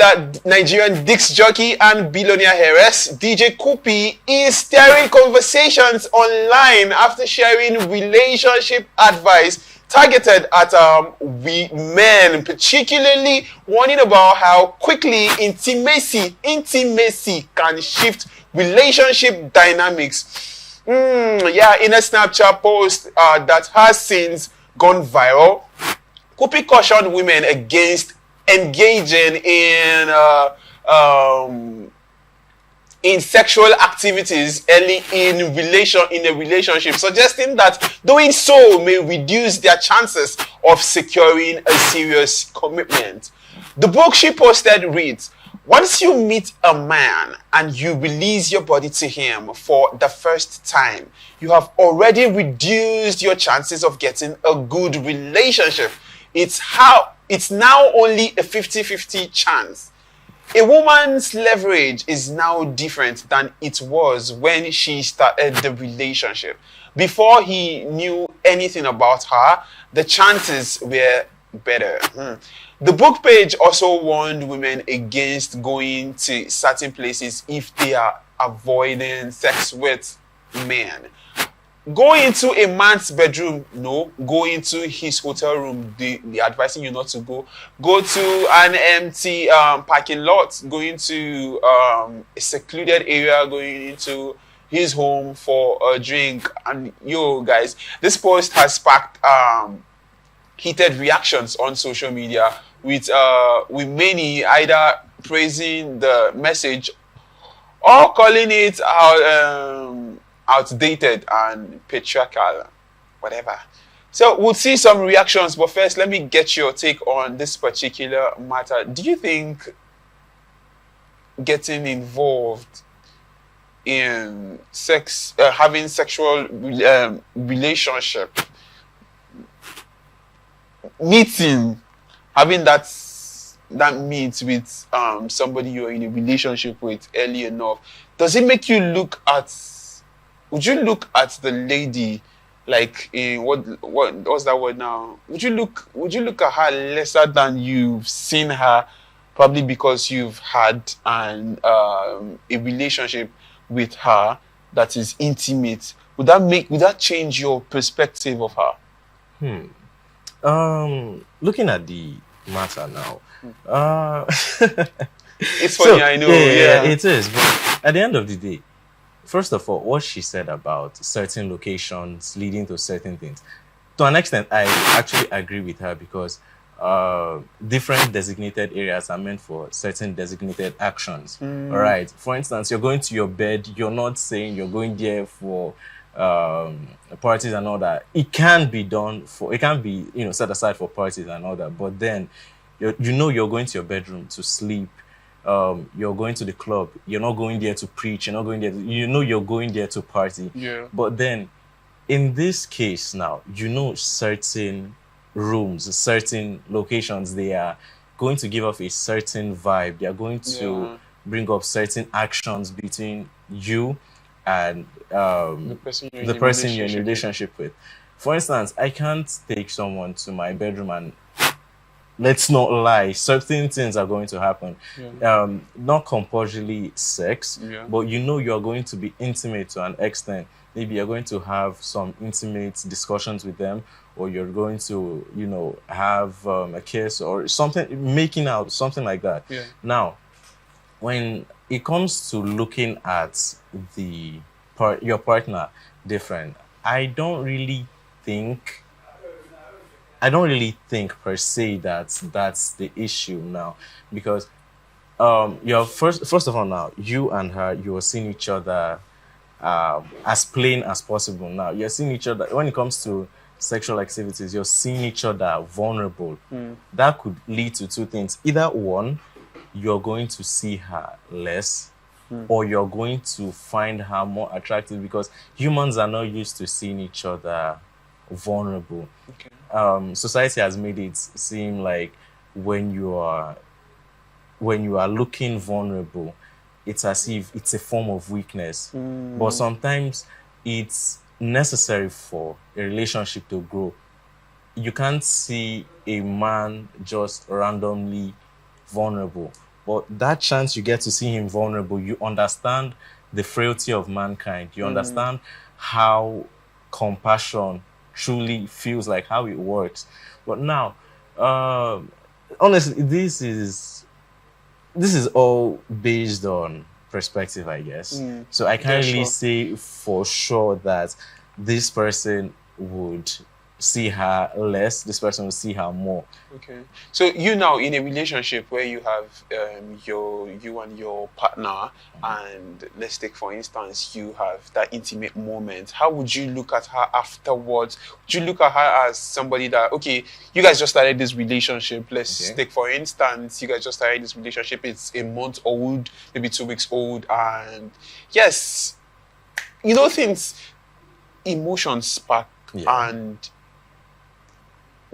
popular Nigerian disc jockey and billionaire heiress, DJ Cuppy, is stirring conversations online after sharing relationship advice targeted at men, particularly warning about how quickly intimacy can shift relationship dynamics. In a Snapchat post that has since gone viral, Cuppy cautioned women against engaging in sexual activities early in a relationship, suggesting that doing so may reduce their chances of securing a serious commitment. The book she posted reads, "Once you meet a man and you release your body to him for the first time, you have already reduced your chances of getting a good relationship. It's now only a 50-50 chance. A woman's leverage is now different than it was when she started the relationship. Before he knew anything about her, the chances were better." The book page also warned women against going to certain places if they are avoiding sex with men. Go into a man's bedroom, no. Go into his hotel room, they're advising you not to go. Go to an empty parking lot, go into a secluded area, going into his home for a drink. And guys, this post has sparked heated reactions on social media with many either praising the message or calling it outdated and patriarchal, whatever. So we'll see some reactions, but first let me get your take on this particular matter. Do you think getting involved in sex, having sexual relationship, having that meet with somebody you're in a relationship with early enough, does it make you would you look at the lady like what's that word now? Would you look at her lesser than you've seen her, probably because you've had a relationship with her that is intimate? Would that change your perspective of her? Looking at the matter now, it's funny, I know. Yeah, it is. But at the end of the day, first of all, what she said about certain locations leading to certain things, to an extent, I actually agree with her, because different designated areas are meant for certain designated actions. All right. For instance, you're going to your bed. You're not saying you're going there for parties and all that. It can be set aside for parties and all that. But then, you're going to your bedroom to sleep. You're going to the club. You're not going there to preach. You're not going there. You're going there to party. Yeah. But then, in this case now, certain rooms, certain locations, they are going to give off a certain vibe. They are going to bring up certain actions between you and the person you're in a relationship with. For instance, I can't take someone to my bedroom and, let's not lie, certain things are going to happen. Not compulsorily sex, but you're going to be intimate to an extent. Maybe you're going to have some intimate discussions with them, or you're going to, have a kiss or something, making out, something like that. Now, when it comes to looking at your partner different, I don't really think per se that's the issue now, because you're first of all, now you and her, you are seeing each other as plain as possible. Now you're seeing each other when it comes to sexual activities, you're seeing each other vulnerable. That could lead to two things: either one, you're going to see her less, or you're going to find her more attractive, because humans are not used to seeing each other vulnerable. Society has made it seem like when you are looking vulnerable, it's as if it's a form of weakness. But sometimes it's necessary for a relationship to grow. You can't see a man just randomly vulnerable. But that chance you get to see him vulnerable, you understand the frailty of mankind. You understand how compassion truly feels like, how it works. But now, honestly, this is all based on perspective, I guess. So I can't really say for sure that this person would see her less, this person will see her more. Okay. So you now in a relationship where you have you and your partner, and let's take for instance you have that intimate moment. How would you look at her afterwards? Would you look at her as somebody that, okay, you guys just started this relationship. Let's take for instance you guys just started this relationship. It's a month old, maybe 2 weeks old, and yes, things, emotions spark, and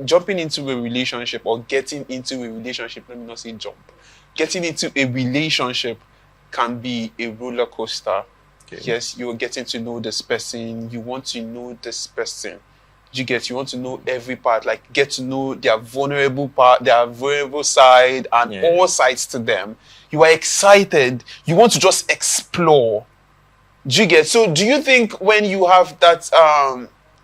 jumping into a relationship or getting into a relationship, let me not say jump, getting into a relationship can be a roller coaster. Yes, you're getting to know this person, you want to know this person. You want to know every part, like get to know their vulnerable part, their vulnerable side, and all sides to them. You are excited, you want to just explore. So do you think when you have that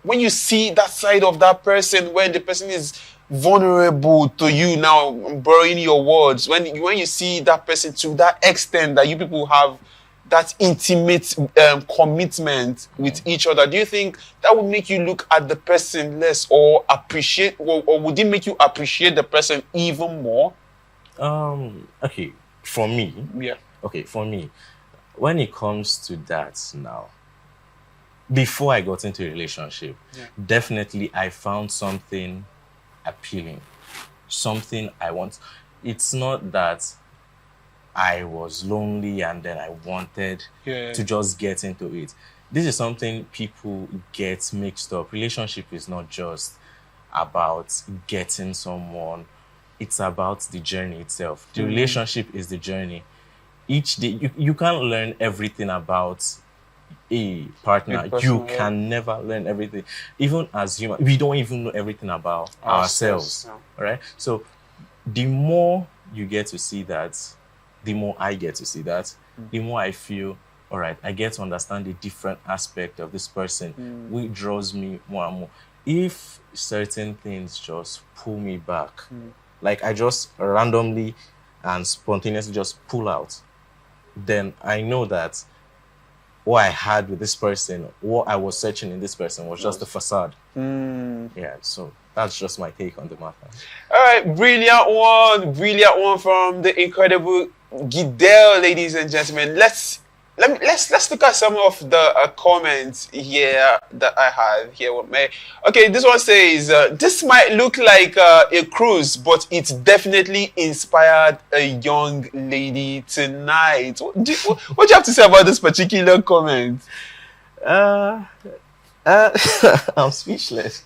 when you see that side of that person, when the person is vulnerable to you, now I'm borrowing your words, when you see that person to that extent that you people have that intimate commitment with each other, do you think that would make you look at the person less or appreciate, or would it make you appreciate the person even more? Okay, for me, when it comes to that now, before I got into a relationship, definitely I found something appealing, something I want. It's not that I was lonely and then I wanted to just get into it. This is something people get mixed up. Relationship is not just about getting someone. It's about the journey itself. The relationship is the journey. Each day, you can't learn everything about a partner. You can never learn everything. Even as human, we don't even know everything about ourselves. Right? So the more you get to see that, the more I get to see that, the more I feel, all right, I get to understand the different aspect of this person, which draws me more and more. If certain things just pull me back, like I just randomly and spontaneously just pull out, then I know that what I had with this person, what I was searching in this person was just a facade. Yeah, so that's just my take on the matter. All right, brilliant one from the incredible Gidel, ladies and gentlemen. Let's look at some of the comments here that I have here with me. Okay, this one says, this might look like a cruise, but it definitely inspired a young lady tonight. What do you have to say about this particular comment? I'm speechless.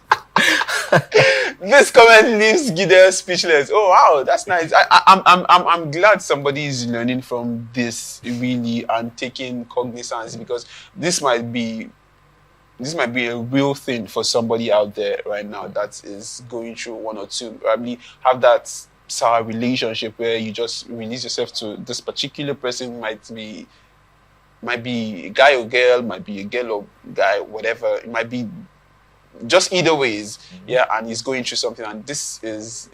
This comment leaves Gidel speechless. Oh wow, that's nice. I'm glad somebody is learning from this really and taking cognizance, because this might be a real thing for somebody out there right now that is going through one or two, probably have that sour relationship where you just release yourself to this particular person. Might be a guy or girl, might be a girl or guy, whatever. It might be just either ways, and he's going through something, and this is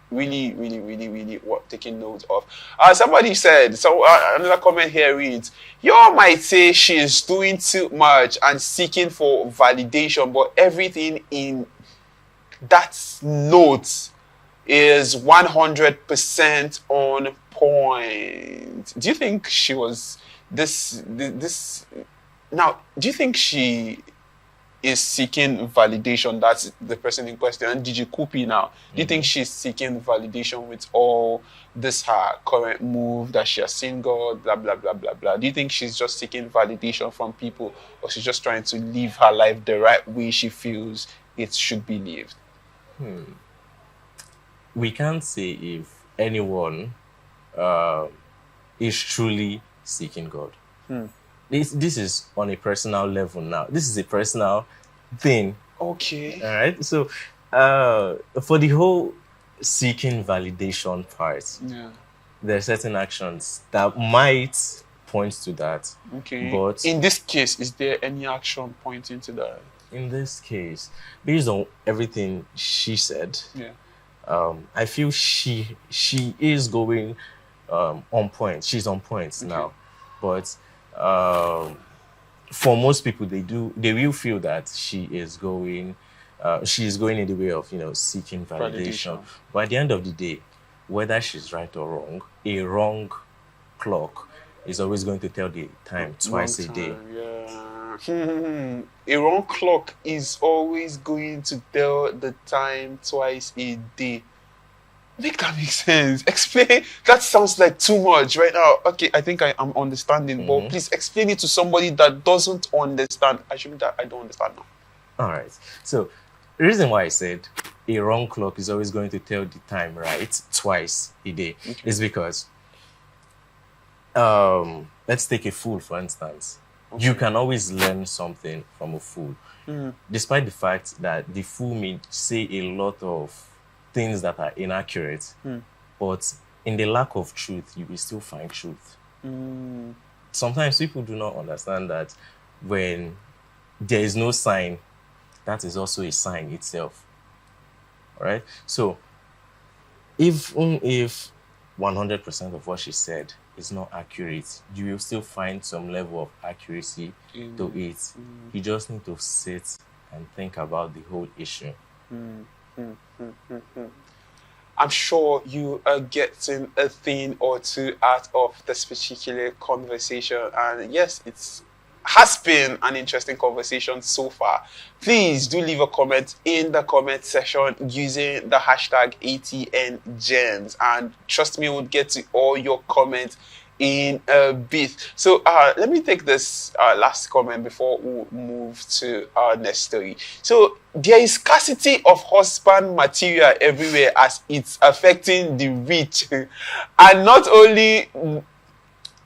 really what taking note of. Somebody said, another comment here reads, you all might say she's doing too much and seeking for validation, but everything in that note is 100% on point. Do you think she was this now, do you think she is seeking validation? That's the person in question. And DJ Cuppy now, do you think she's seeking validation with all this her current move that she has seen God, blah blah blah blah blah? Do you think she's just seeking validation from people, or she's just trying to live her life the right way she feels it should be lived? We can't say if anyone is truly seeking God. This is on a personal level now. This is a personal thing. Okay. All right. So, for the whole seeking validation part, there are certain actions that might point to that. Okay. But in this case, is there any action pointing to that? in this case, based on everything she said, Yeah. I feel she is going on point. She's on point now. But for most people, they will feel that she is going in the way of seeking validation. But at the end of the day, whether she's right or wrong, a wrong clock is always going to tell the time twice a day. Yeah. A wrong clock is always going to tell the time twice a day. Make that make sense. Explain. That sounds like too much right now. Okay, I think I am understanding, but please explain it to somebody that doesn't understand. Assuming that I don't understand now. All right. So the reason why I said a wrong clock is always going to tell the time right twice a day is because let's take a fool, for instance. You can always learn something from a fool, despite the fact that the fool may say a lot of things that are inaccurate, but in the lack of truth, you will still find truth. Sometimes people do not understand that when there is no sign, that is also a sign itself. All right? So, even if 100% of what she said is not accurate, you will still find some level of accuracy to it. You just need to sit and think about the whole issue. I'm sure you are getting a thing or two out of this particular conversation, and yes, it has been an interesting conversation so far. Please do leave a comment in the comment section using the hashtag ATNGems, and trust me, we'll get to all your comments in a bit. So let me take this last comment before we move to our next story. So there is scarcity of husband material everywhere as it's affecting the rich, and not only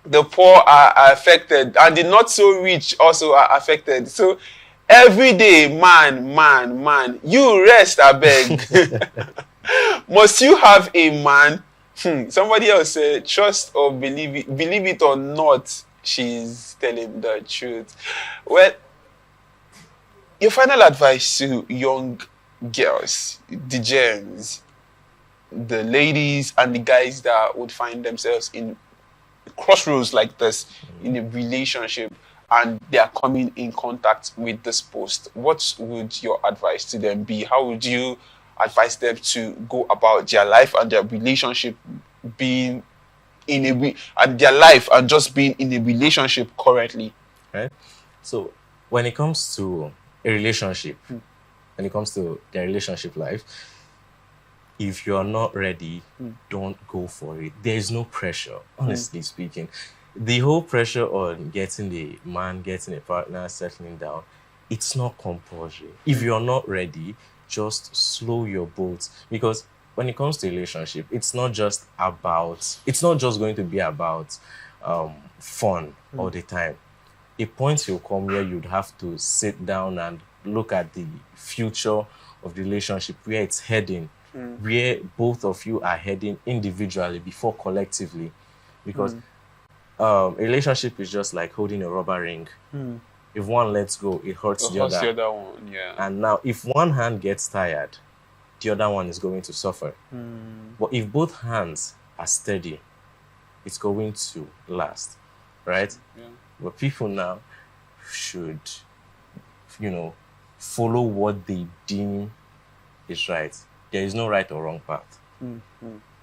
the poor are affected, and the not so rich also are affected. So every day, man, you rest, I beg. Must you have a man? Somebody else said, trust or believe it or not, she's telling the truth. Well, your final advice to young girls, the gems, the ladies and the guys that would find themselves in crossroads like this in a relationship and they are coming in contact with this post, what would your advice to them be? How would you advise them to go about their life and their relationship being in a and their life and just being in a relationship currently? Right. So when it comes to a relationship, when it comes to their relationship life, if you're not ready, don't go for it. There is no pressure, honestly speaking. The whole pressure on getting the man, getting a partner, settling down, it's not compulsory. If you're not ready, just slow your boat, because when it comes to a relationship, it's not just going to be about fun all the time. A point will come where you'd have to sit down and look at the future of the relationship, where it's heading, where both of you are heading individually before collectively, because a relationship is just like holding a rubber ring. If one lets go, it hurts the other one. Yeah. And now, if one hand gets tired, the other one is going to suffer. But if both hands are steady, it's going to last, right? Yeah. But people now should, follow what they deem is right. There is no right or wrong path.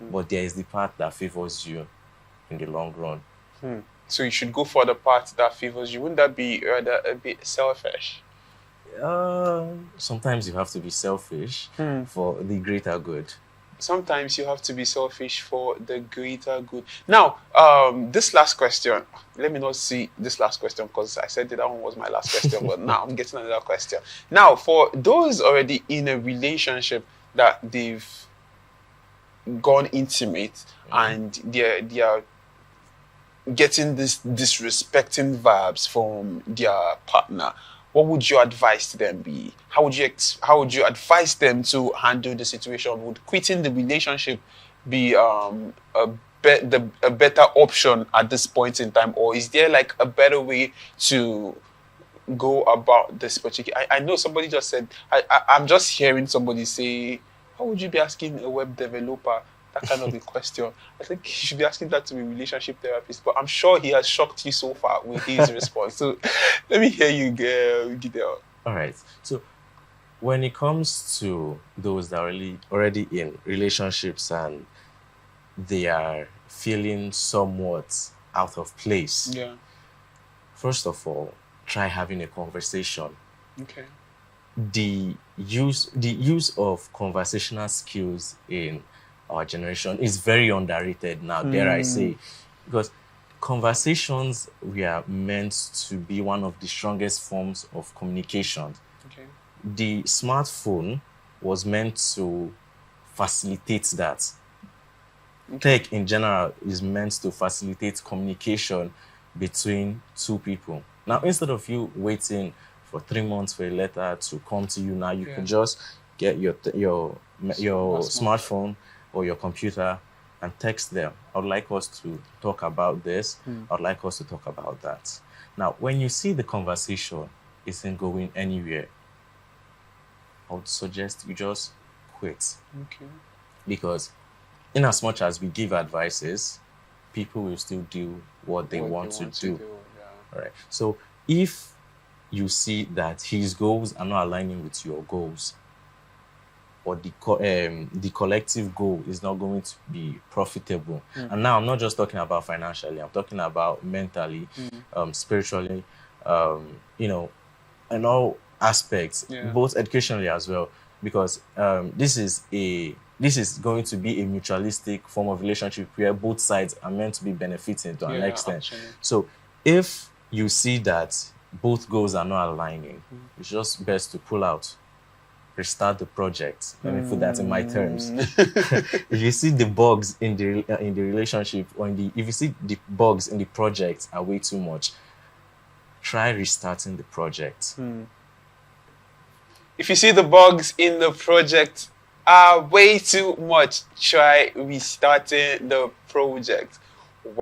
But there is the path that favors you in the long run. So you should go for the path that favors you. Wouldn't that be rather a bit selfish? Sometimes you have to be selfish for the greater good. Sometimes you have to be selfish for the greater good. Now, this last question, let me not see this last question because I said that one was my last question, but now I'm getting another question. Now, for those already in a relationship that they've gone intimate and they are getting this disrespecting vibes from their partner, what would your advice to them be? How would you advise them to handle the situation? Would quitting the relationship be a a better option at this point in time, or is there like a better way to go about this particular? I know somebody just said, I'm just hearing somebody say, how would you be asking a web developer that kind of a question? I think you should be asking that to a relationship therapist, but I'm sure he has shocked you so far with his response. So let me hear you, Gideon. All right. So when it comes to those that are already in relationships and they are feeling somewhat out of place, Yeah. first of all, try having a conversation. Okay. The use of conversational skills in our generation is very underrated now, dare I say, because conversations were meant to be one of the strongest forms of communication. Okay. The smartphone was meant to facilitate that. Okay. Tech in general is meant to facilitate communication between two people. Now, instead of you waiting for 3 months for a letter to come to you, now you can just get your smartphone or your computer and text them. I would like us to talk about this. I would like us to talk about that. Now, when you see the conversation isn't going anywhere, I would suggest you just quit. Okay. Because in as much as we give advices, people will still do what they want to do. Yeah. All right. So if you see that his goals are not aligning with your goals, or the collective goal is not going to be profitable. And now I'm not just talking about financially, I'm talking about mentally, spiritually, in all aspects, both educationally as well, because this is going to be a mutualistic form of relationship where both sides are meant to be benefiting to an extent. Actually. So if you see that both goals are not aligning, it's just best to pull out, restart the project. Let me put that in my terms. If you see the bugs in the relationship, or if you see the bugs in the project are way too much, try restarting the project. If you see the bugs in the project are way too much, try restarting the project.